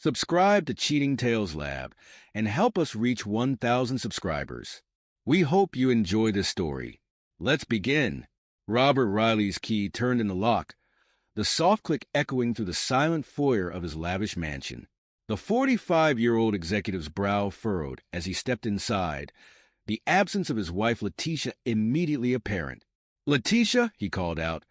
Subscribe to Cheating Tales Lab and help us reach 1,000 subscribers. We hope you enjoy this story. Let's begin. Robert Riley's key turned in the lock, the soft click echoing through the silent foyer of his lavish mansion. The 45-year-old executive's brow furrowed as he stepped inside, the absence of his wife Letitia immediately apparent. "Letitia," he called out,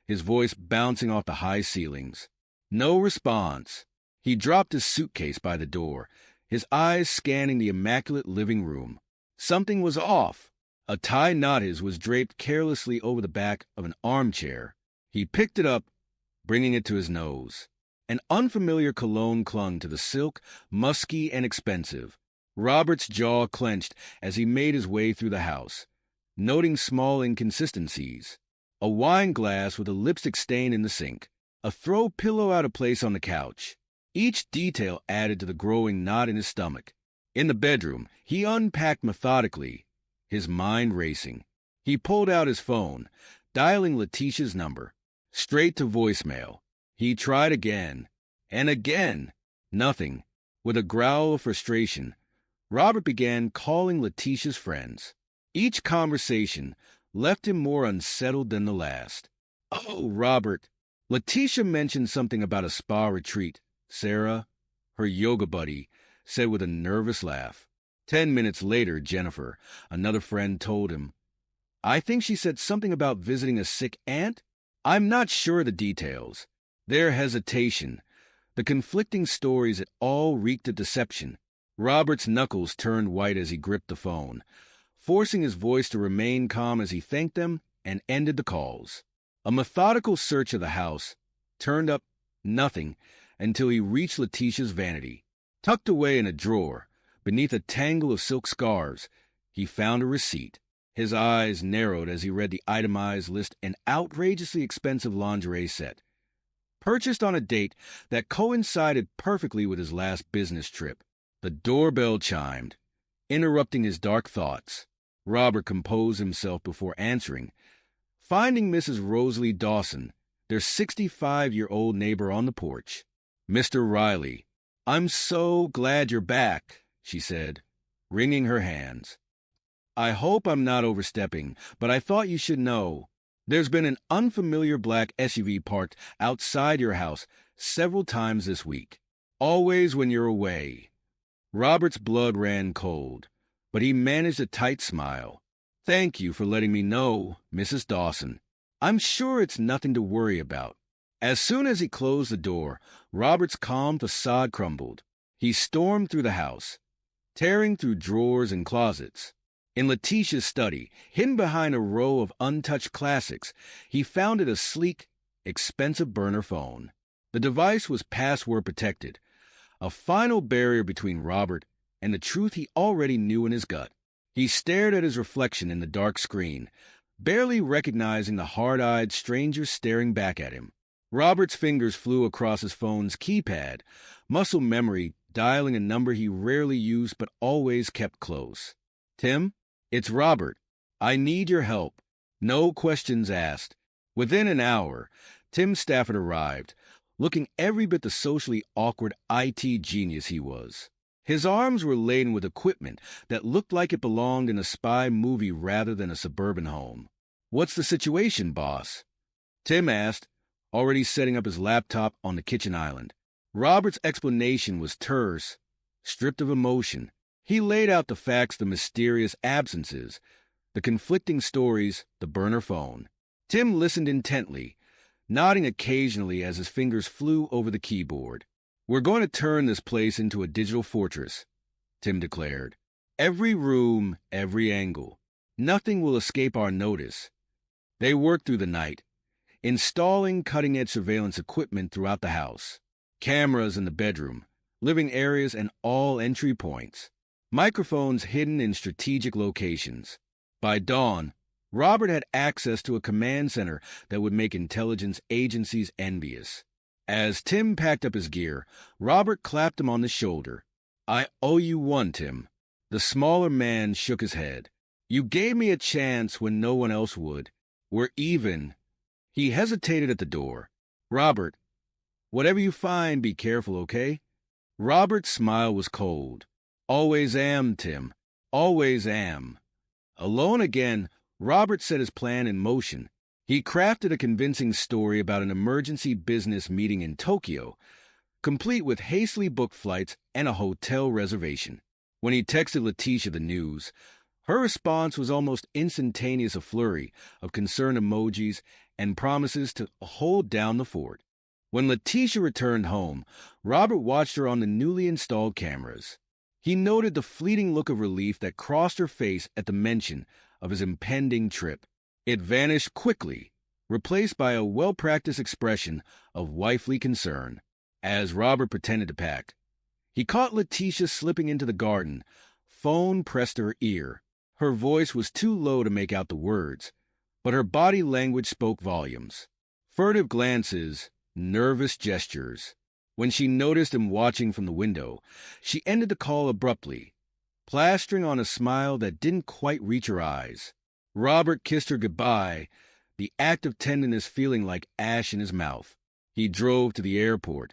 his voice bouncing off the high ceilings. No response. He dropped his suitcase by the door, his eyes scanning the immaculate living room. Something was off. A tie knot was draped carelessly over the back of an armchair. He picked it up, bringing it to his nose. An unfamiliar cologne clung to the silk, musky and expensive. Robert's jaw clenched as he made his way through the house, noting small inconsistencies. A wine glass with a lipstick stain in the sink, a throw pillow out of place on the couch. Each detail added to the growing knot in his stomach. In the bedroom, he unpacked methodically, his mind racing. He pulled out his phone, dialing Letitia's number. Straight to voicemail. He tried again, and again. Nothing. With a growl of frustration, Robert began calling Letitia's friends. Each conversation left him more unsettled than the last. "Oh, Robert." Letitia mentioned something about a spa retreat. Sarah, her yoga buddy, said with a nervous laugh. 10 minutes later, Jennifer, another friend, told him, "I think she said something about visiting a sick aunt. I'm not sure of the details." Their hesitation, the conflicting stories, it all reeked of deception. Robert's knuckles turned white as he gripped the phone, forcing his voice to remain calm as he thanked them and ended the calls. A methodical search of the house turned up nothing until he reached Letitia's vanity. Tucked away in a drawer, beneath a tangle of silk scarves, he found a receipt. His eyes narrowed as he read the itemized list: an outrageously expensive lingerie set, purchased on a date that coincided perfectly with his last business trip. The doorbell chimed, interrupting his dark thoughts. Robert composed himself before answering, finding Mrs. Rosalie Dawson, their 65-year-old neighbor, on the porch. "Mr. Riley, I'm so glad you're back," she said, wringing her hands. "I hope I'm not overstepping, but I thought you should know. There's been an unfamiliar black SUV parked outside your house several times this week, always when you're away." Robert's blood ran cold, but he managed a tight smile. "Thank you for letting me know, Mrs. Dawson. I'm sure it's nothing to worry about." As soon as he closed the door, Robert's calm facade crumbled. He stormed through the house, tearing through drawers and closets. In Letitia's study, hidden behind a row of untouched classics, he found a sleek, expensive burner phone. The device was password protected, a final barrier between Robert and the truth he already knew in his gut. He stared at his reflection in the dark screen, barely recognizing the hard-eyed stranger staring back at him. Robert's fingers flew across his phone's keypad, muscle memory dialing a number he rarely used but always kept close. "Tim, it's Robert. I need your help." No questions asked. Within an hour, Tim Stafford arrived, looking every bit the socially awkward IT genius he was. His arms were laden with equipment that looked like it belonged in a spy movie rather than a suburban home. "What's the situation, boss?" Tim asked, already setting up his laptop on the kitchen island. Robert's explanation was terse, stripped of emotion. He laid out the facts: the mysterious absences, the conflicting stories, the burner phone. Tim listened intently, nodding occasionally as his fingers flew over the keyboard. "We're going to turn this place into a digital fortress," Tim declared. "Every room, every angle. Nothing will escape our notice." They worked through the night, installing cutting-edge surveillance equipment throughout the house. Cameras in the bedroom, living areas, and all entry points. Microphones hidden in strategic locations. By dawn, Robert had access to a command center that would make intelligence agencies envious. As Tim packed up his gear, Robert clapped him on the shoulder. "I owe you one, Tim." The smaller man shook his head. "You gave me a chance when no one else would. We're even." He hesitated at the door. "Robert, whatever you find, be careful, okay?" Robert's smile was cold. Always am, Tim. Always am. Alone again, Robert set his plan in motion. He crafted a convincing story about an emergency business meeting in Tokyo, complete with hastily booked flights and a hotel reservation. When he texted Letitia the news, her response was almost instantaneous, a flurry of concerned emojis and promises to hold down the fort. When Letitia returned home, Robert watched her on the newly installed cameras. He noted the fleeting look of relief that crossed her face at the mention of his impending trip. It vanished quickly, replaced by a well-practiced expression of wifely concern. As Robert pretended to pack, he caught Letitia slipping into the garden, phone pressed to her ear. Her voice was too low to make out the words, but her body language spoke volumes. Furtive glances, nervous gestures. When she noticed him watching from the window, she ended the call abruptly, plastering on a smile that didn't quite reach her eyes. Robert kissed her goodbye, the act of tenderness feeling like ash in his mouth. He drove to the airport,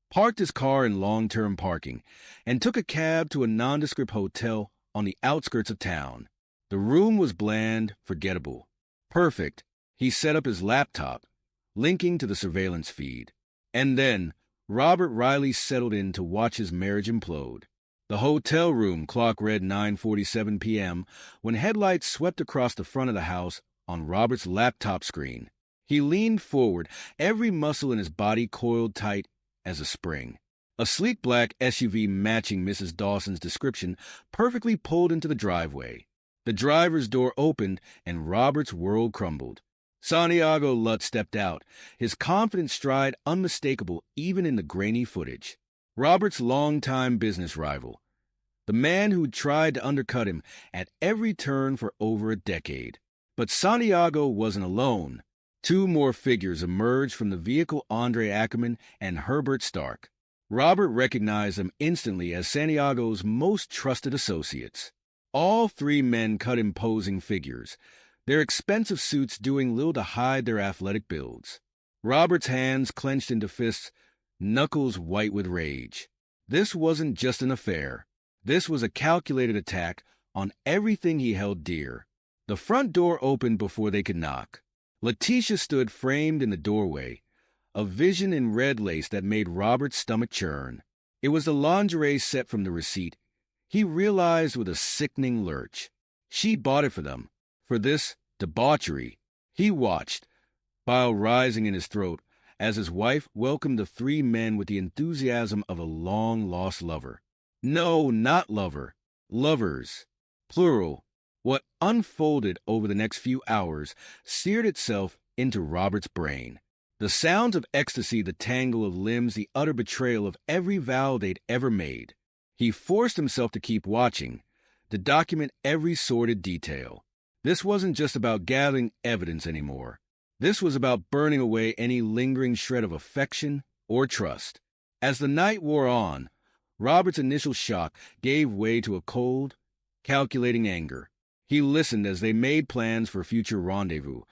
parked his car in long-term parking, and took a cab to a nondescript hotel on the outskirts of town. The room was bland, forgettable. Perfect. He set up his laptop, linking to the surveillance feed. And then Robert Riley settled in to watch his marriage implode. The hotel room clock read 9:47 p.m. when headlights swept across the front of the house on Robert's laptop screen. He leaned forward, every muscle in his body coiled tight as a spring. A sleek black SUV matching Mrs. Dawson's description perfectly pulled into the driveway. The driver's door opened and Robert's world crumbled. Santiago Lutt stepped out, his confident stride unmistakable even in the grainy footage. Robert's longtime business rival, the man who'd tried to undercut him at every turn for over a decade. But Santiago wasn't alone. Two more figures emerged from the vehicle: Andre Ackerman and Herbert Stark. Robert recognized them instantly as Santiago's most trusted associates. All three men cut imposing figures, their expensive suits doing little to hide their athletic builds. Robert's hands clenched into fists, knuckles white with rage. This wasn't just an affair. This was a calculated attack on everything he held dear. The front door opened before they could knock. Letitia stood framed in the doorway, a vision in red lace that made Robert's stomach churn. It was the lingerie set from the receipt, he realized with a sickening lurch. She bought it for them. For this debauchery. He watched, bile rising in his throat, as his wife welcomed the three men with the enthusiasm of a long-lost lover. No, not lover. Lovers. Plural. What unfolded over the next few hours seared itself into Robert's brain. The sounds of ecstasy, the tangle of limbs, the utter betrayal of every vow they'd ever made. He forced himself to keep watching, to document every sordid detail. This wasn't just about gathering evidence anymore. This was about burning away any lingering shred of affection or trust. As the night wore on, Robert's initial shock gave way to a cold, calculating anger. He listened as they made plans for future rendezvous,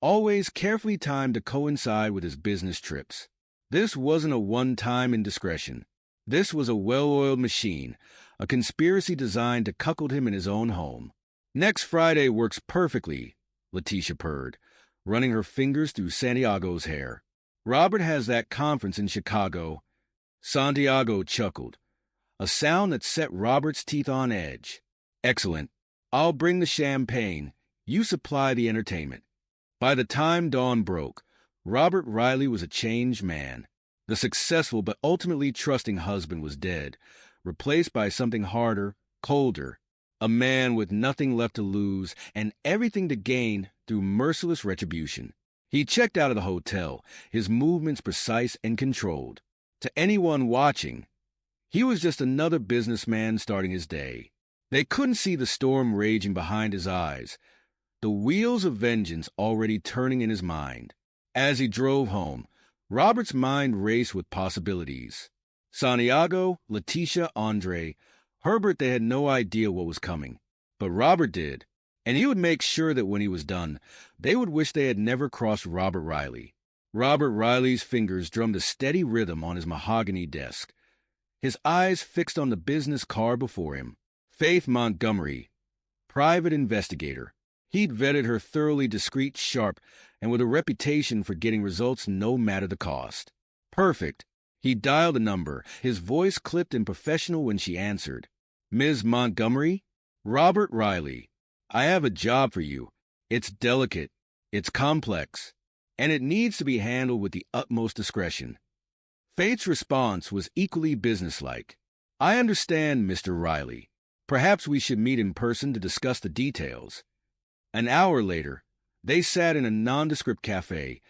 always carefully timed to coincide with his business trips. This wasn't a one-time indiscretion. This was a well-oiled machine, a conspiracy designed to cuckold him in his own home. Next Friday works perfectly, Letitia purred, running her fingers through Santiago's hair. Robert has that conference in Chicago. Santiago chuckled, a sound that set Robert's teeth on edge. Excellent. I'll bring the champagne. You supply the entertainment. By the time dawn broke, Robert Riley was a changed man. The successful but ultimately trusting husband was dead, replaced by something harder, colder, a man with nothing left to lose and everything to gain through merciless retribution. He checked out of the hotel, his movements precise and controlled. To anyone watching, he was just another businessman starting his day. They couldn't see the storm raging behind his eyes, the wheels of vengeance already turning in his mind. As he drove home, Robert's mind raced with possibilities. Santiago, Letitia, Andre, Herbert, they had no idea what was coming. But Robert did, and he would make sure that when he was done, they would wish they had never crossed Robert Riley. Robert Riley's fingers drummed a steady rhythm on his mahogany desk. his eyes fixed on the business card before him. Faith Montgomery, private investigator. He'd vetted her thoroughly, discreet, sharp, and with a reputation for getting results no matter the cost. Perfect. He dialed a number, his voice clipped and professional when she answered. Ms. Montgomery? Robert Riley. I have a job for you. It's delicate, it's complex, and it needs to be handled with the utmost discretion. Faith's response was equally businesslike. I understand, Mr. Riley. Perhaps we should meet in person to discuss the details. An hour later, they sat in a nondescript cafe,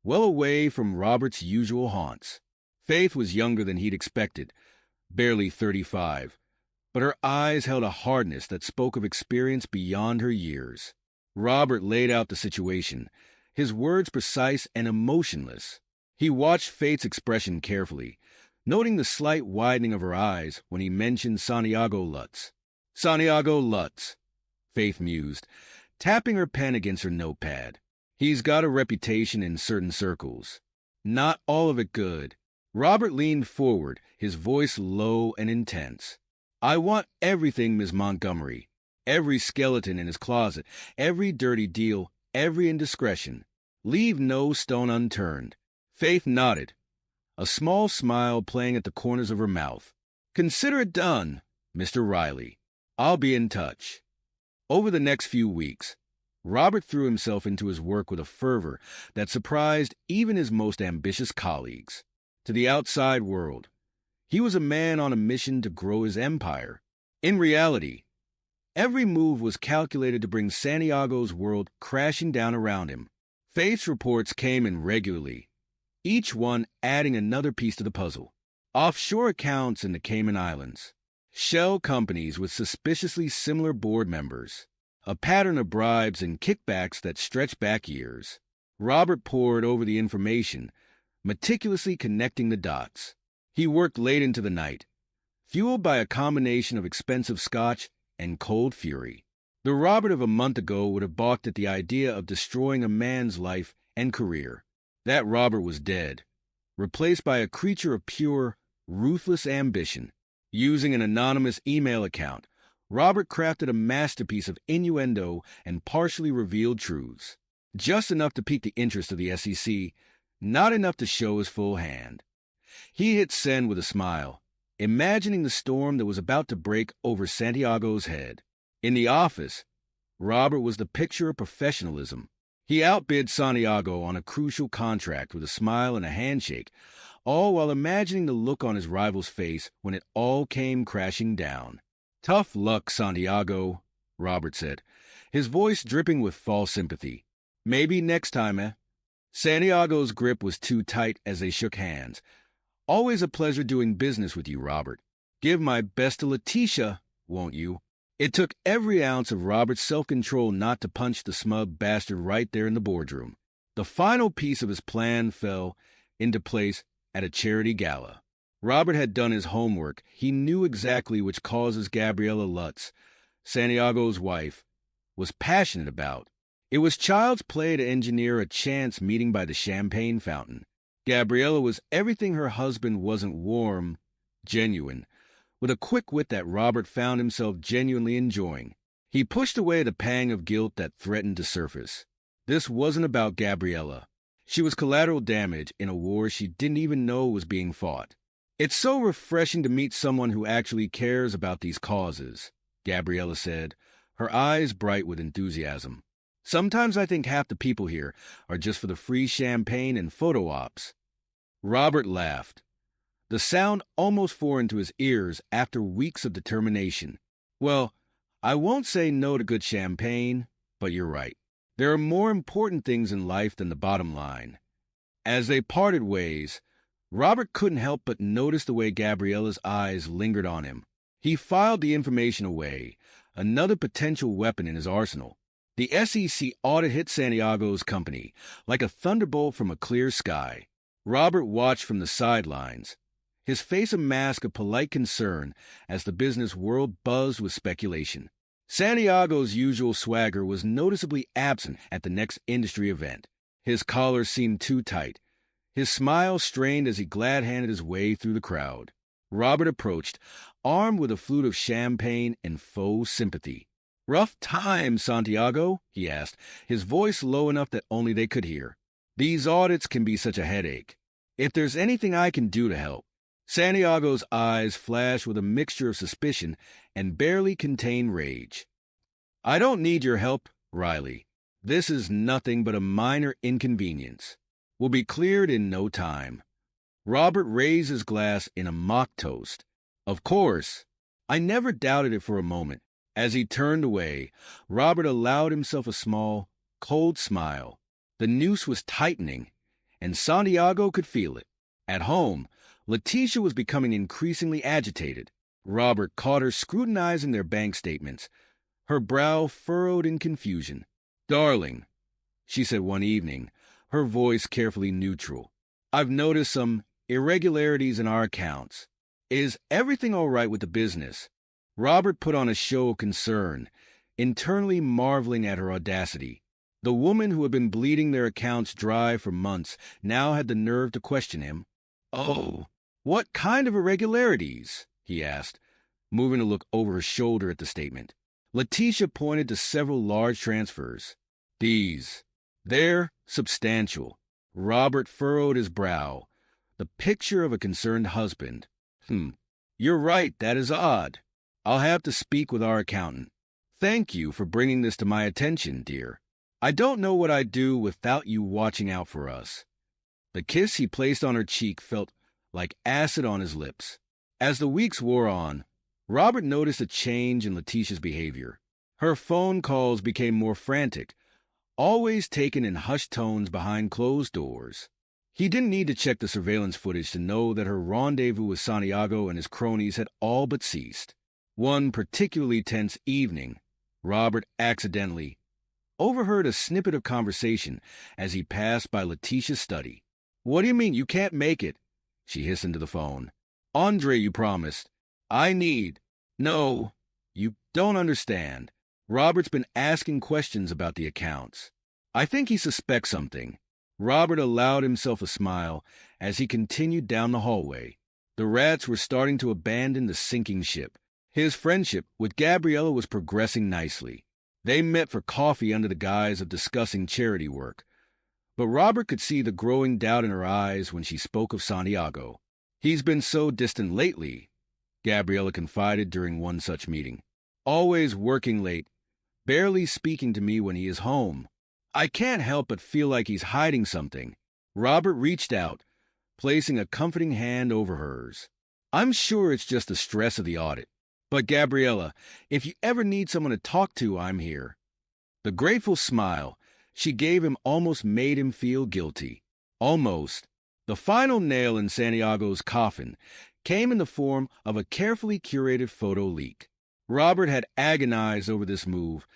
well away from Robert's usual haunts. Faith was younger than he'd expected, barely 35, but her eyes held a hardness that spoke of experience beyond her years. Robert laid out the situation, his words precise and emotionless. He watched Faith's expression carefully, noting the slight widening of her eyes when he mentioned Santiago Lutz. Santiago Lutz, Faith mused, tapping her pen against her notepad. He's got a reputation in certain circles. Not all of it good. Robert leaned forward, his voice low and intense. I want everything, Ms. Montgomery. Every skeleton in his closet, every dirty deal, every indiscretion. Leave no stone unturned. Faith nodded, a small smile playing at the corners of her mouth. Consider it done, Mr. Riley. I'll be in touch. Over the next few weeks, Robert threw himself into his work with a fervor that surprised even his most ambitious colleagues. To the outside world, he was a man on a mission to grow his empire. In reality, every move was calculated to bring Santiago's world crashing down around him. Faith's reports came in regularly, each one adding another piece to the puzzle. Offshore accounts in the Cayman Islands, shell companies with suspiciously similar board members, a pattern of bribes and kickbacks that stretched back years. Robert pored over the information, meticulously connecting the dots. He worked late into the night, fueled by a combination of expensive scotch and cold fury. The Robert of a month ago would have balked at the idea of destroying a man's life and career. That Robert was dead, replaced by a creature of pure, ruthless ambition. Using an anonymous email account, Robert crafted a masterpiece of innuendo and partially revealed truths. Just enough to pique the interest of the SEC, not enough to show his full hand. He hit send with a smile, imagining the storm that was about to break over Santiago's head. In the office, Robert was the picture of professionalism. He outbid Santiago on a crucial contract with a smile and a handshake, all while imagining the look on his rival's face when it all came crashing down. Tough luck, Santiago, Robert said, his voice dripping with false sympathy. Maybe next time, eh? Santiago's grip was too tight as they shook hands. Always a pleasure doing business with you, Robert. Give my best to Letitia, won't you? It took every ounce of Robert's self-control not to punch the smug bastard right there in the boardroom. The final piece of his plan fell into place at a charity gala. Robert had done his homework. He knew exactly which causes Gabriella Lutz, Santiago's wife, was passionate about. It was child's play to engineer a chance meeting by the champagne fountain. Gabriella was everything her husband wasn't: warm, genuine, with a quick wit that Robert found himself genuinely enjoying. He pushed away the pang of guilt that threatened to surface. This wasn't about Gabriella. She was collateral damage in a war she didn't even know was being fought. It's so refreshing to meet someone who actually cares about these causes, Gabriella said, her eyes bright with enthusiasm. Sometimes I think half the people here are just for the free champagne and photo ops. Robert laughed, the sound almost foreign to his ears after weeks of determination. Well, I won't say no to good champagne, but you're right. There are more important things in life than the bottom line. As they parted ways, Robert couldn't help but notice the way Gabriella's eyes lingered on him. He filed the information away, another potential weapon in his arsenal. The SEC audit hit Santiago's company like a thunderbolt from a clear sky. Robert watched from the sidelines, his face a mask of polite concern as the business world buzzed with speculation. Santiago's usual swagger was noticeably absent at the next industry event. His collar seemed too tight, his smile strained as he glad-handed his way through the crowd. Robert approached, armed with a flute of champagne and faux sympathy. "Rough time, Santiago?" he asked, his voice low enough that only they could hear. "These audits can be such a headache. If there's anything I can do to help." Santiago's eyes flashed with a mixture of suspicion and barely contained rage. "I don't need your help, Riley. This is nothing but a minor inconvenience. Will be cleared in no time." Robert raised his glass in a mock toast. "Of course." I never doubted it for a moment. As he turned away, Robert allowed himself a small, cold smile. The noose was tightening, and Santiago could feel it. At home, Letitia was becoming increasingly agitated. Robert caught her scrutinizing their bank statements, her brow furrowed in confusion. "Darling," she said one evening, her voice carefully neutral, "I've noticed some irregularities in our accounts. Is everything all right with the business?" Robert put on a show of concern, internally marveling at her audacity. The woman who had been bleeding their accounts dry for months now had the nerve to question him. "Oh, what kind of irregularities?" he asked, moving to look over her shoulder at the statement. Letitia pointed to several large transfers. "They're substantial." Robert furrowed his brow, the picture of a concerned husband. "You're right, that is odd. I'll have to speak with our accountant. Thank you for bringing this to my attention, dear. I don't know what I'd do without you watching out for us." The kiss he placed on her cheek felt like acid on his lips. As the weeks wore on, Robert noticed a change in Letitia's behavior. Her phone calls became more frantic, always taken in hushed tones behind closed doors. He didn't need to check the surveillance footage to know that her rendezvous with Santiago and his cronies had all but ceased. One particularly tense evening, Robert accidentally overheard a snippet of conversation as he passed by Letitia's study. "What do you mean you can't make it?" she hissed into the phone. "Andre, you promised." No, you don't understand. Robert's been asking questions about the accounts. I think he suspects something." Robert allowed himself a smile as he continued down the hallway. The rats were starting to abandon the sinking ship. His friendship with Gabriella was progressing nicely. They met for coffee under the guise of discussing charity work. But Robert could see the growing doubt in her eyes when she spoke of Santiago. "He's been so distant lately," Gabriella confided during one such meeting. "Always working late, barely speaking to me when he is home. I can't help but feel like he's hiding something." Robert reached out, placing a comforting hand over hers. "I'm sure it's just the stress of the audit. But Gabriella, if you ever need someone to talk to, I'm here." The grateful smile she gave him almost made him feel guilty. Almost. The final nail in Santiago's coffin came in the form of a carefully curated photo leak. Robert had agonized over this move,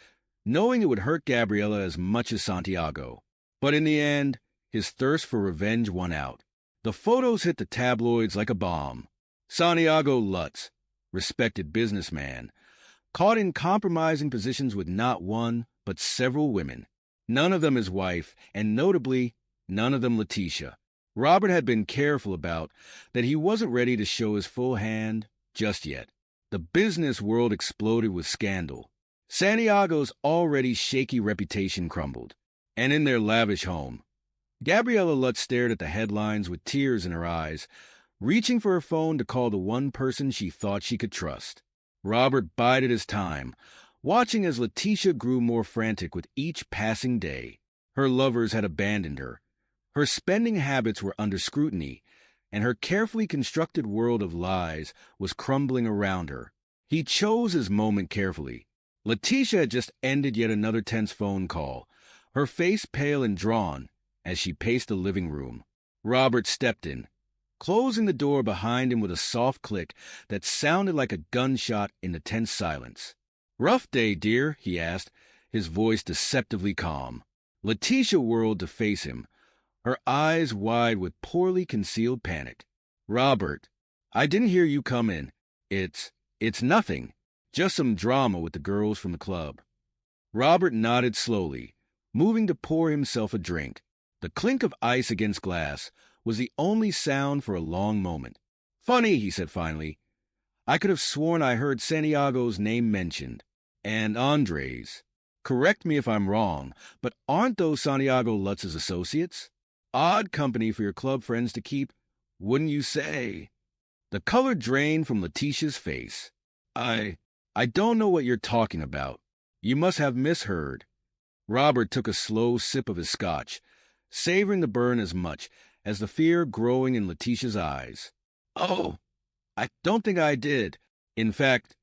knowing it would hurt Gabriella as much as Santiago. But in the end, his thirst for revenge won out. The photos hit the tabloids like a bomb. Santiago Lutz, respected businessman, caught in compromising positions with not one, but several women. None of them his wife, and notably, none of them Letitia. Robert had been careful about that he wasn't ready to show his full hand just yet. The business world exploded with scandal. Santiago's already shaky reputation crumbled. And in their lavish home, Gabriella Lutz stared at the headlines with tears in her eyes, reaching for her phone to call the one person she thought she could trust. Robert bided his time, watching as Letitia grew more frantic with each passing day. Her lovers had abandoned her. Her spending habits were under scrutiny, and her carefully constructed world of lies was crumbling around her. He chose his moment carefully. Letitia had just ended yet another tense phone call, her face pale and drawn as she paced the living room. Robert stepped in, closing the door behind him with a soft click that sounded like a gunshot in the tense silence. "Rough day, dear?" he asked, his voice deceptively calm. Letitia whirled to face him, her eyes wide with poorly concealed panic. "Robert, I didn't hear you come in. It's nothing. Just some drama with the girls from the club." Robert nodded slowly, moving to pour himself a drink. The clink of ice against glass was the only sound for a long moment. Funny, he said finally. I could have sworn I heard Santiago's name mentioned. And Andre's. Correct me if I'm wrong, but aren't those Santiago Lutz's associates? Odd company for your club friends to keep, wouldn't you say? The color drained from Letitia's face. I don't know what you're talking about. You must have misheard. Robert took a slow sip of his scotch, savoring the burn as much as the fear growing in Letitia's eyes. Oh, I don't think I did. In fact,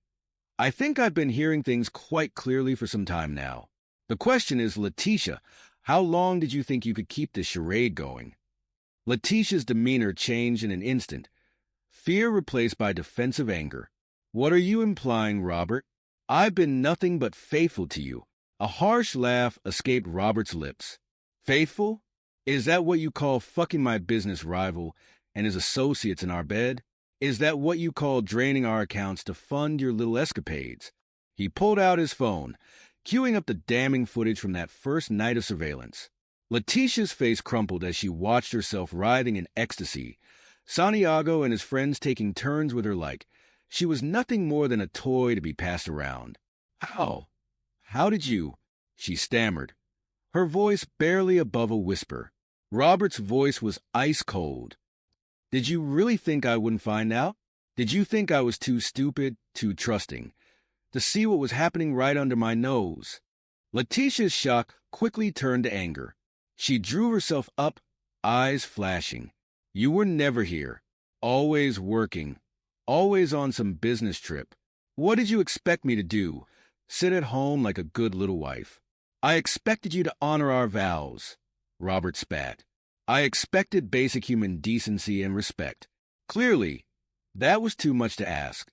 I think I've been hearing things quite clearly for some time now. The question is, Letitia, how long did you think you could keep this charade going? Letitia's demeanor changed in an instant, fear replaced by defensive anger. What are you implying, Robert? I've been nothing but faithful to you. A harsh laugh escaped Robert's lips. Faithful? Is that what you call fucking my business rival and his associates in our bed? Is that what you call draining our accounts to fund your little escapades? He pulled out his phone, queuing up the damning footage from that first night of surveillance. Letitia's face crumpled as she watched herself writhing in ecstasy, Santiago and his friends taking turns with her like she was nothing more than a toy to be passed around. How did you? She stammered, her voice barely above a whisper. Robert's voice was ice cold. Did you really think I wouldn't find out? Did you think I was too stupid, too trusting, to see what was happening right under my nose? Letitia's shock quickly turned to anger. She drew herself up, eyes flashing. You were never here. Always working. Always on some business trip. What did you expect me to do? Sit at home like a good little wife? I expected you to honor our vows. Robert spat. I expected basic human decency and respect. Clearly, that was too much to ask.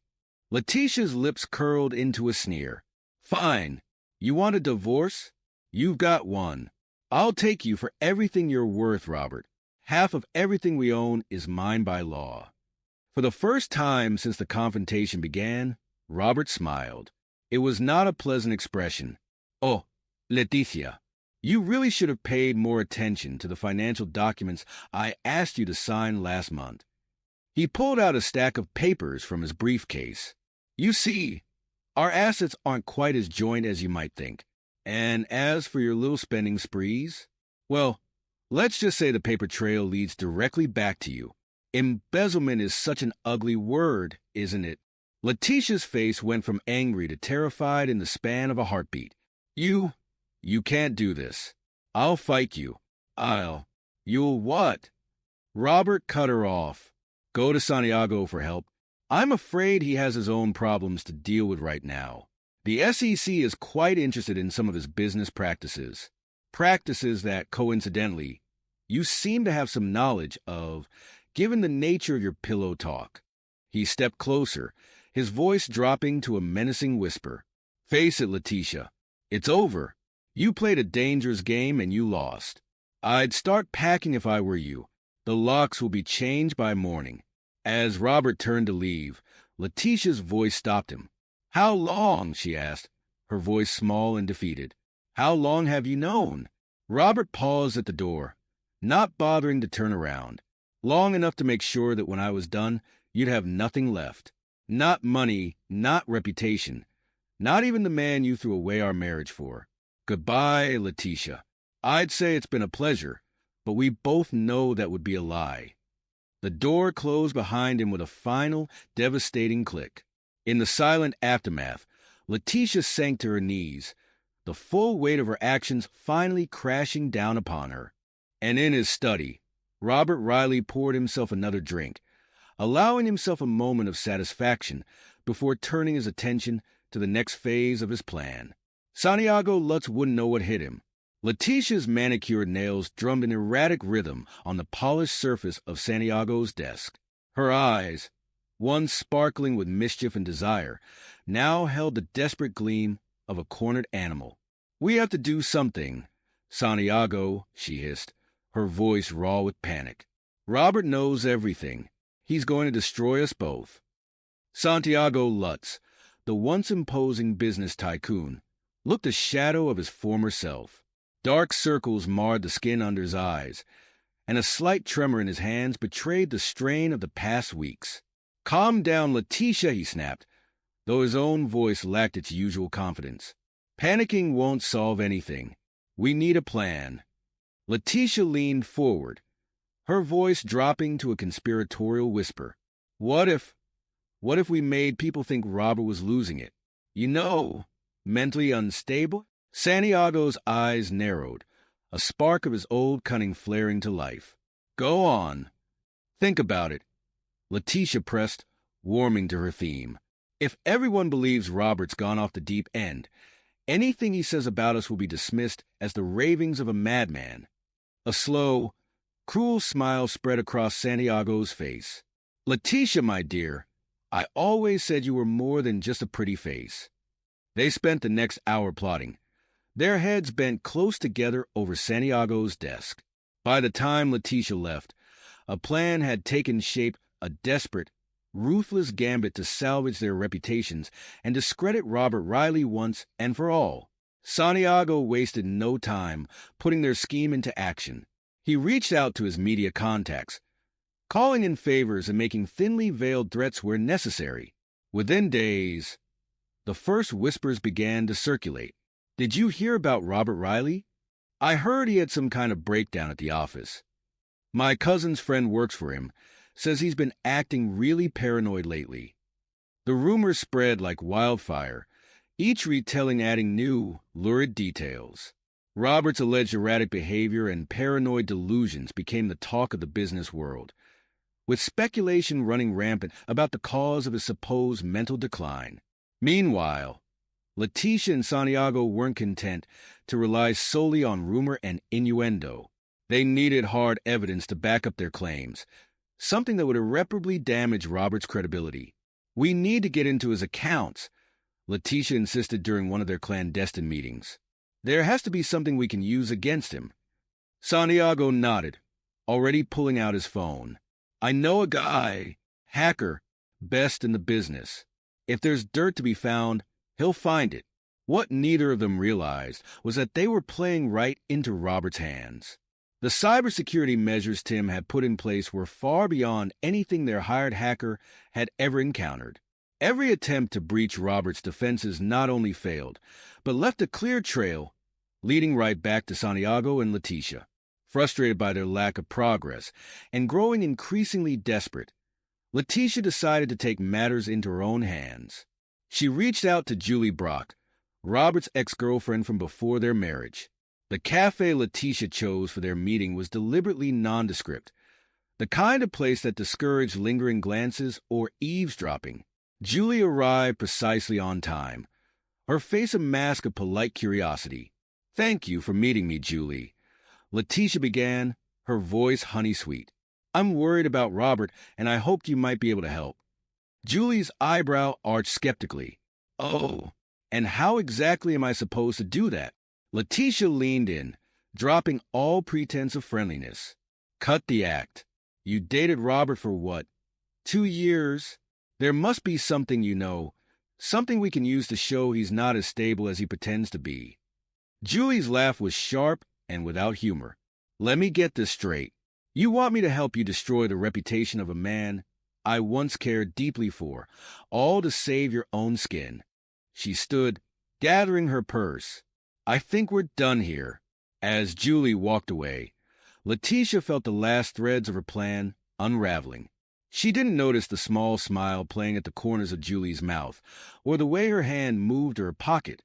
Letitia's lips curled into a sneer. Fine. You want a divorce? You've got one. I'll take you for everything you're worth, Robert. Half of everything we own is mine by law. For the first time since the confrontation began, Robert smiled. It was not a pleasant expression. Oh, Leticia, you really should have paid more attention to the financial documents I asked you to sign last month. He pulled out a stack of papers from his briefcase. You see, our assets aren't quite as joint as you might think. And as for your little spending sprees, well, let's just say the paper trail leads directly back to you. Embezzlement is such an ugly word, isn't it? Letitia's face went from angry to terrified in the span of a heartbeat. You can't do this. I'll fight you. You'll what? Robert cut her off. Go to Santiago for help. I'm afraid he has his own problems to deal with right now. The SEC is quite interested in some of his business practices. Practices that, coincidentally, you seem to have some knowledge of, given the nature of your pillow talk. He stepped closer, his voice dropping to a menacing whisper. Face it, Letitia. It's over. You played a dangerous game and you lost. I'd start packing if I were you. The locks will be changed by morning. As Robert turned to leave, Letitia's voice stopped him. How long? She asked, her voice small and defeated. How long have you known? Robert paused at the door, not bothering to turn around. Long enough to make sure that when I was done, you'd have nothing left. Not money, not reputation, not even the man you threw away our marriage for. Goodbye, Letitia. I'd say it's been a pleasure, but we both know that would be a lie. The door closed behind him with a final, devastating click. In the silent aftermath, Letitia sank to her knees, the full weight of her actions finally crashing down upon her. And in his study, Robert Riley poured himself another drink, allowing himself a moment of satisfaction before turning his attention to the next phase of his plan. Santiago Lutz wouldn't know what hit him. Letitia's manicured nails drummed an erratic rhythm on the polished surface of Santiago's desk. Her eyes, once sparkling with mischief and desire, now held the desperate gleam of a cornered animal. We have to do something, Santiago, she hissed, her voice raw with panic. Robert knows everything. He's going to destroy us both. Santiago Lutz, the once imposing business tycoon, looked a shadow of his former self. Dark circles marred the skin under his eyes, and a slight tremor in his hands betrayed the strain of the past weeks. Calm down, Letitia, he snapped, though his own voice lacked its usual confidence. Panicking won't solve anything. We need a plan. Letitia leaned forward, her voice dropping to a conspiratorial whisper. What if we made people think Robert was losing it? You know, mentally unstable? Santiago's eyes narrowed, a spark of his old cunning flaring to life. Go on. Think about it. Letitia pressed, warming to her theme. If everyone believes Robert's gone off the deep end, anything he says about us will be dismissed as the ravings of a madman. A slow, cruel smile spread across Santiago's face. Letitia, my dear, I always said you were more than just a pretty face. They spent the next hour plotting, their heads bent close together over Santiago's desk. By the time Letitia left, a plan had taken shape, a desperate, ruthless gambit to salvage their reputations and discredit Robert Riley once and for all. Santiago wasted no time putting their scheme into action. He reached out to his media contacts, calling in favors and making thinly veiled threats where necessary. Within days, the first whispers began to circulate. Did you hear about Robert Riley? I heard he had some kind of breakdown at the office. My cousin's friend works for him, says he's been acting really paranoid lately. The rumors spread like wildfire, each retelling adding new, lurid details. Robert's alleged erratic behavior and paranoid delusions became the talk of the business world, with speculation running rampant about the cause of his supposed mental decline. Meanwhile, Letitia and Santiago weren't content to rely solely on rumor and innuendo. They needed hard evidence to back up their claims, something that would irreparably damage Robert's credibility. We need to get into his accounts, Letitia insisted during one of their clandestine meetings. There has to be something we can use against him. Santiago nodded, already pulling out his phone. I know a guy, hacker, best in the business. If there's dirt to be found, he'll find it. What neither of them realized was that they were playing right into Robert's hands. The cybersecurity measures Tim had put in place were far beyond anything their hired hacker had ever encountered. Every attempt to breach Robert's defenses not only failed, but left a clear trail leading right back to Santiago and Letitia. Frustrated by their lack of progress and growing increasingly desperate, Letitia decided to take matters into her own hands. She reached out to Julie Brock, Robert's ex-girlfriend from before their marriage. The cafe Letitia chose for their meeting was deliberately nondescript, the kind of place that discouraged lingering glances or eavesdropping. Julie arrived precisely on time, her face a mask of polite curiosity. Thank you for meeting me, Julie. Letitia began, her voice honey-sweet. I'm worried about Robert, and I hoped you might be able to help. Julie's eyebrow arched skeptically. Oh, and how exactly am I supposed to do that? Letitia leaned in, dropping all pretense of friendliness. Cut the act. You dated Robert for what? 2 years? There must be something you know, something we can use to show he's not as stable as he pretends to be. Julie's laugh was sharp and without humor. Let me get this straight. You want me to help you destroy the reputation of a man I once cared deeply for, all to save your own skin. She stood, gathering her purse. I think we're done here. As Julie walked away, Letitia felt the last threads of her plan unraveling. She didn't notice the small smile playing at the corners of Julie's mouth, or the way her hand moved to her pocket,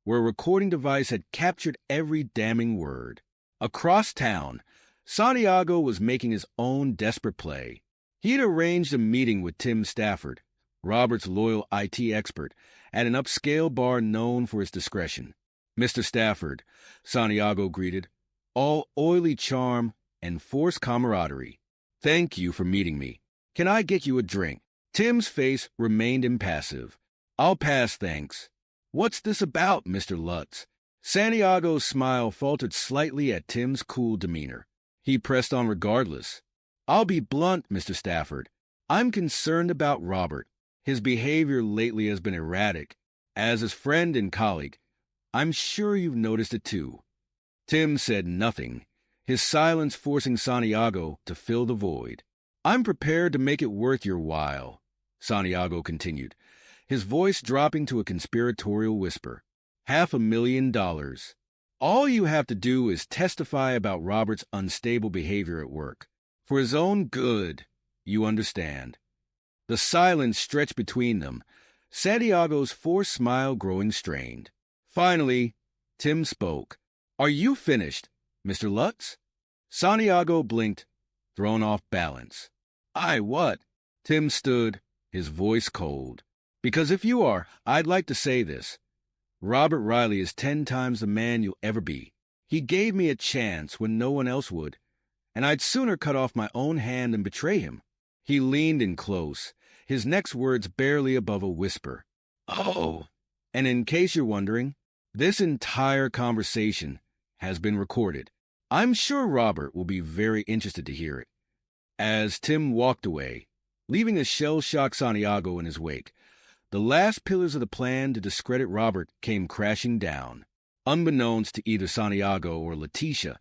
where a recording device had captured every damning word. Across town, Santiago was making his own desperate play. He'd arranged a meeting with Tim Stafford, Robert's loyal IT expert, at an upscale bar known for its discretion. Mr. Stafford, Santiago greeted, all oily charm and forced camaraderie. Thank you for meeting me. Can I get you a drink? Tim's face remained impassive. I'll pass, thanks. What's this about, Mr. Lutz? Santiago's smile faltered slightly at Tim's cool demeanor. He pressed on regardless. I'll be blunt, Mr. Stafford. I'm concerned about Robert. His behavior lately has been erratic. As his friend and colleague, I'm sure you've noticed it too. Tim said nothing, his silence forcing Santiago to fill the void. I'm prepared to make it worth your while. Santiago continued, his voice dropping to a conspiratorial whisper. $500,000. All you have to do is testify about Robert's unstable behavior at work. For his own good, you understand. The silence stretched between them, Santiago's forced smile growing strained. Finally, Tim spoke. Are you finished, Mr. Lutz? Santiago blinked, thrown off balance. What? Tim stood, his voice cold. Because if you are, I'd like to say this. Robert Riley is 10 times the man you'll ever be. He gave me a chance when no one else would, and I'd sooner cut off my own hand than betray him. He leaned in close, his next words barely above a whisper. Oh, and in case you're wondering, this entire conversation has been recorded. I'm sure Robert will be very interested to hear it. As Tim walked away, leaving a shell-shocked Santiago in his wake, the last pillars of the plan to discredit Robert came crashing down. Unbeknownst to either Santiago or Letitia,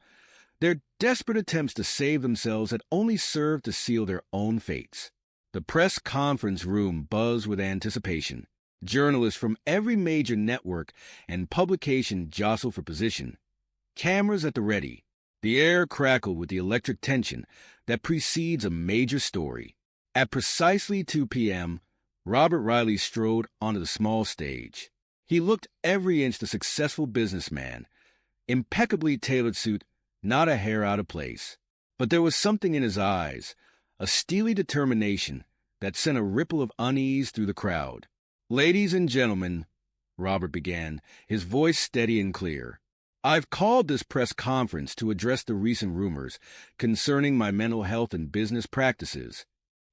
their desperate attempts to save themselves had only served to seal their own fates. The press conference room buzzed with anticipation. Journalists from every major network and publication jostled for position. Cameras at the ready. The air crackled with the electric tension that precedes a major story. At precisely 2 p.m., Robert Riley strode onto the small stage. He looked every inch the successful businessman, impeccably tailored suit, not a hair out of place. But there was something in his eyes, a steely determination that sent a ripple of unease through the crowd. Ladies and gentlemen, Robert began, his voice steady and clear. I've called this press conference to address the recent rumors concerning my mental health and business practices.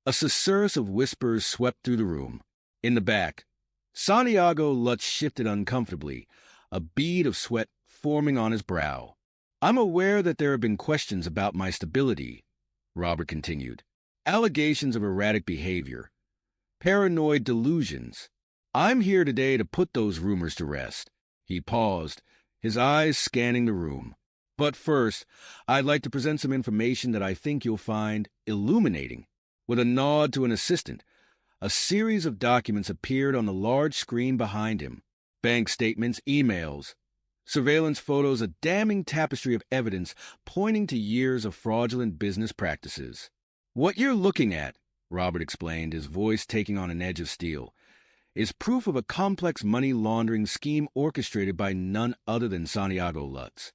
A susurrus of whispers swept through the room. In the back, Santiago Lutz shifted uncomfortably, a bead of sweat forming on his brow. I'm aware that there have been questions about my stability, Robert continued. Allegations of erratic behavior, paranoid delusions. I'm here today to put those rumors to rest. He paused, his eyes scanning the room. But first, I'd like to present some information that I think you'll find illuminating. With a nod to an assistant, a series of documents appeared on the large screen behind him. Bank statements, emails, surveillance photos, a damning tapestry of evidence pointing to years of fraudulent business practices. What you're looking at, Robert explained, his voice taking on an edge of steel, is proof of a complex money laundering scheme orchestrated by none other than Santiago Lutz.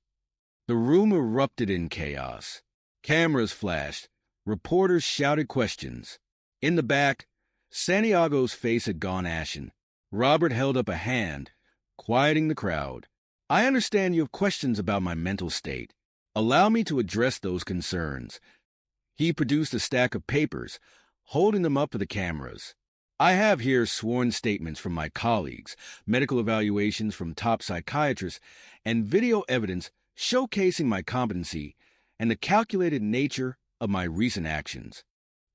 The room erupted in chaos. Cameras flashed. Reporters shouted questions. In the back, Santiago's face had gone ashen. Robert held up a hand, quieting the crowd. I understand you have questions about my mental state. Allow me to address those concerns. He produced a stack of papers, holding them up for the cameras. I have here sworn statements from my colleagues, medical evaluations from top psychiatrists, and video evidence showcasing my competency and the calculated nature of my recent actions.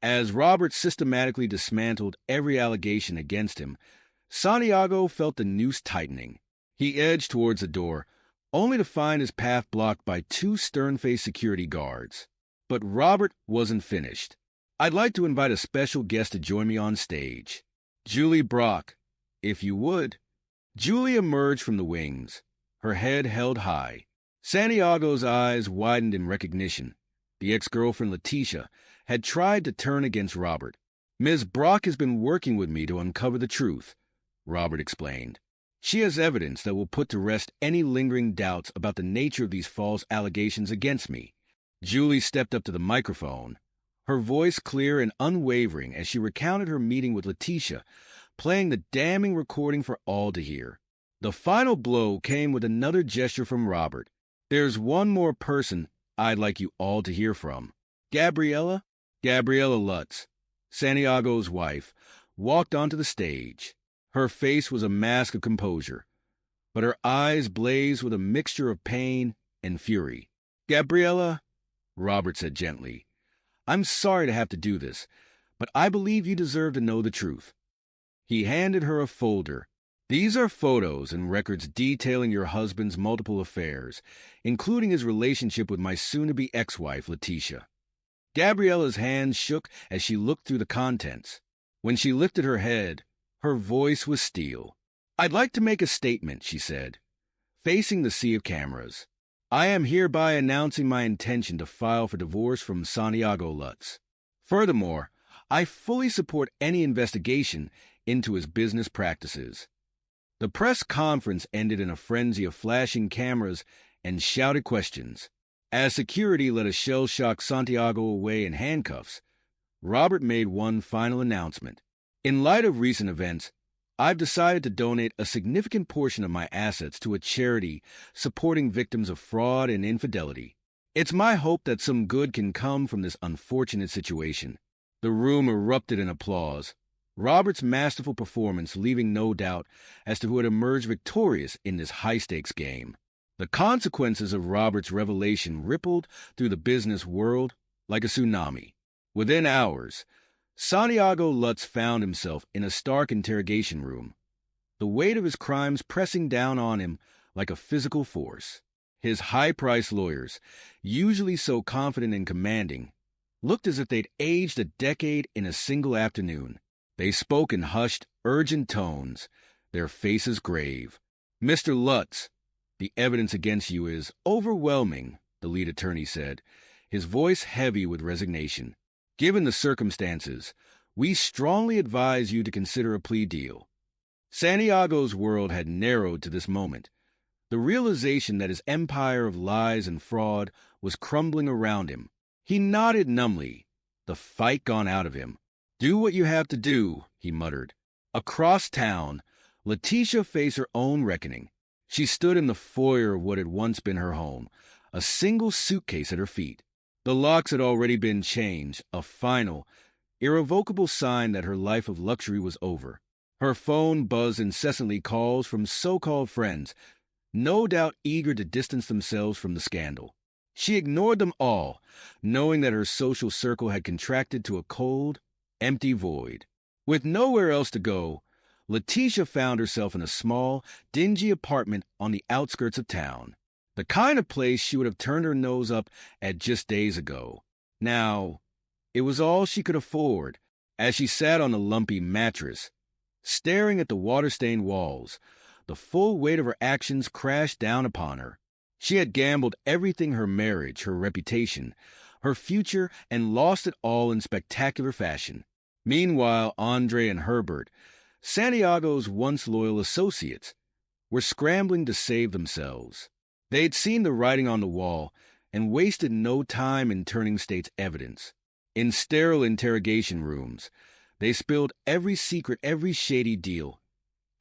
As Robert systematically dismantled every allegation against him, Santiago felt the noose tightening. He edged towards the door, only to find his path blocked by 2 stern-faced security guards. But Robert wasn't finished. I'd like to invite a special guest to join me on stage. Julie Brock, if you would. Julie emerged from the wings, her head held high. Santiago's eyes widened in recognition. The ex-girlfriend Letitia had tried to turn against Robert. Ms. Brock has been working with me to uncover the truth, Robert explained. She has evidence that will put to rest any lingering doubts about the nature of these false allegations against me. Julie stepped up to the microphone, her voice clear and unwavering as she recounted her meeting with Letitia, playing the damning recording for all to hear. The final blow came with another gesture from Robert. There's one more person I'd like you all to hear from. Gabriella Lutz, Santiago's wife, walked onto the stage. Her face was a mask of composure, but her eyes blazed with a mixture of pain and fury. Gabriella, Robert said gently, I'm sorry to have to do this, but I believe you deserve to know the truth. He handed her a folder. These are photos and records detailing your husband's multiple affairs, including his relationship with my soon-to-be ex-wife, Letitia. Gabriella's hands shook as she looked through the contents. When she lifted her head, her voice was steel. "I'd like to make a statement," she said, facing the sea of cameras. "I am hereby announcing my intention to file for divorce from Santiago Lutz. Furthermore, I fully support any investigation into his business practices." The press conference ended in a frenzy of flashing cameras and shouted questions. As security led a shell-shocked Santiago away in handcuffs, Robert made one final announcement. "In light of recent events, I've decided to donate a significant portion of my assets to a charity supporting victims of fraud and infidelity. It's my hope that some good can come from this unfortunate situation." The room erupted in applause, Robert's masterful performance leaving no doubt as to who had emerged victorious in this high-stakes game. The consequences of Robert's revelation rippled through the business world like a tsunami. Within hours, Santiago Lutz found himself in a stark interrogation room, the weight of his crimes pressing down on him like a physical force. His high-priced lawyers, usually so confident and commanding, looked as if they'd aged a decade in a single afternoon. They spoke in hushed, urgent tones, their faces grave. "Mr. Lutz, the evidence against you is overwhelming," the lead attorney said, his voice heavy with resignation. "Given the circumstances, we strongly advise you to consider a plea deal." Santiago's world had narrowed to this moment. The realization that his empire of lies and fraud was crumbling around him. He nodded numbly, the fight gone out of him. "Do what you have to do," he muttered. Across town, Letitia faced her own reckoning. She stood in the foyer of what had once been her home, a single suitcase at her feet. The locks had already been changed, a final, irrevocable sign that her life of luxury was over. Her phone buzzed incessantly calls from so-called friends, no doubt eager to distance themselves from the scandal. She ignored them all, knowing that her social circle had contracted to a cold, empty void. With nowhere else to go, Letitia found herself in a small, dingy apartment on the outskirts of town, the kind of place she would have turned her nose up at just days ago. Now, it was all she could afford, as she sat on a lumpy mattress, staring at the water-stained walls. The full weight of her actions crashed down upon her. She had gambled everything, her marriage, her reputation, her future, and lost it all in spectacular fashion. Meanwhile, Andre and Herbert, Santiago's once loyal associates, were scrambling to save themselves. They'd seen the writing on the wall and wasted no time in turning state's evidence. In sterile interrogation rooms, they spilled every secret, every shady deal,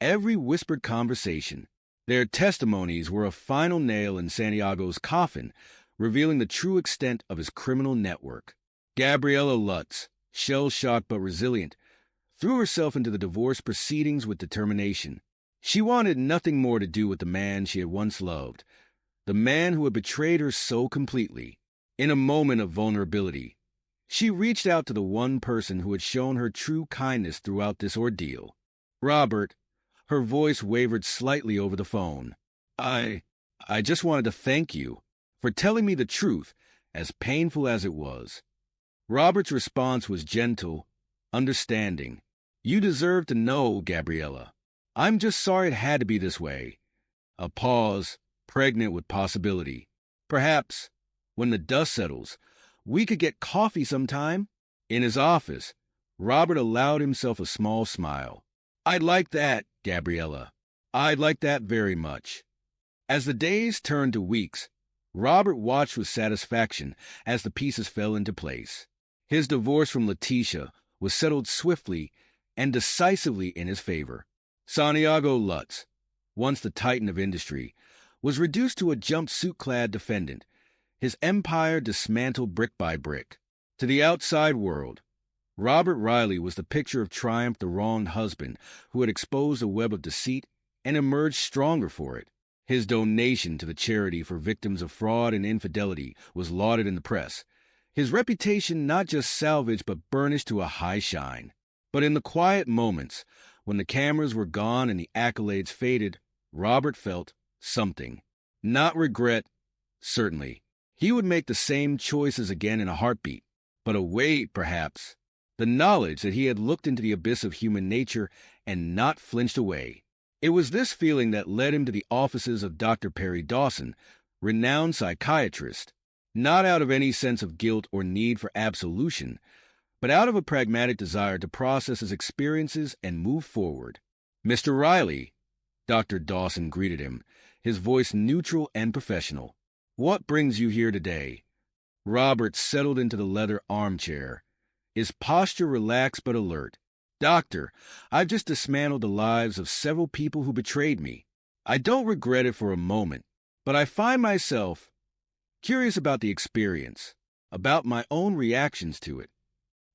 every whispered conversation. Their testimonies were a final nail in Santiago's coffin, revealing the true extent of his criminal network. Gabriella Lutz, shell-shocked but resilient, threw herself into the divorce proceedings with determination. She wanted nothing more to do with the man she had once loved, the man who had betrayed her so completely. In a moment of vulnerability, she reached out to the one person who had shown her true kindness throughout this ordeal. "Robert," her voice wavered slightly over the phone. I just wanted to thank you for telling me the truth, as painful as it was." Robert's response was gentle, understanding. "You deserve to know, Gabriella. I'm just sorry it had to be this way." A pause, pregnant with possibility. "Perhaps, when the dust settles, we could get coffee sometime?" In his office, Robert allowed himself a small smile. "I'd like that, Gabriella. I'd like that very much." As the days turned to weeks, Robert watched with satisfaction as the pieces fell into place. His divorce from Letitia was settled swiftly and decisively in his favor. Santiago Lutz, once the titan of industry, was reduced to a jumpsuit-clad defendant, his empire dismantled brick by brick. To the outside world, Robert Riley was the picture of triumph, the wronged husband who had exposed a web of deceit and emerged stronger for it. His donation to the charity for victims of fraud and infidelity was lauded in the press, his reputation not just salvaged but burnished to a high shine. But in the quiet moments, when the cameras were gone and the accolades faded, Robert felt something. Not regret, certainly. He would make the same choices again in a heartbeat. But a weight, perhaps. the knowledge that he had looked into the abyss of human nature and not flinched away. It was this feeling that led him to the offices of Dr. Perry Dawson, renowned psychiatrist, not out of any sense of guilt or need for absolution, but out of a pragmatic desire to process his experiences and move forward. "Mr. Riley," Dr. Dawson greeted him, his voice neutral and professional. "What brings you here today?" Robert settled into the leather armchair, his posture relaxed but alert. "Doctor, I've just dismantled the lives of several people who betrayed me. I don't regret it for a moment, but I find myself curious about the experience, about my own reactions to it."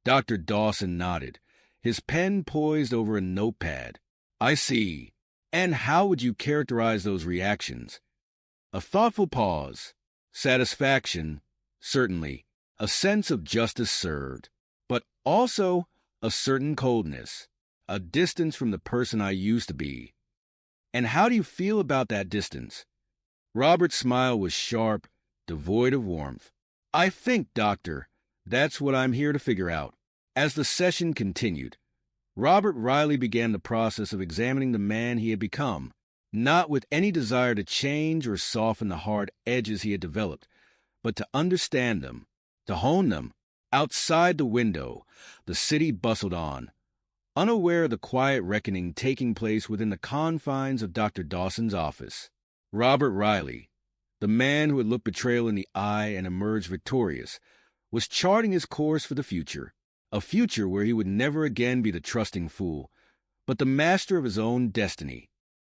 Dr. Dawson nodded, his pen poised over a notepad. "I see. And how would you characterize those reactions?" A thoughtful pause. "Satisfaction, certainly. A sense of justice served. But also a certain coldness, a distance from the person I used to be." "And how do you feel about that distance?" Robert's smile was sharp, devoid of warmth. "I think, Doctor, that's what I'm here to figure out." As the session continued, Robert Riley began the process of examining the man he had become, not with any desire to change or soften the hard edges he had developed, but to understand them, to hone them. Outside the window, the city bustled on, unaware of the quiet reckoning taking place within the confines of Dr. Dawson's office. Robert Riley, the man who had looked betrayal in the eye and emerged victorious, was charting his course for the future, a future where he would never again be the trusting fool, but the master of his own destiny.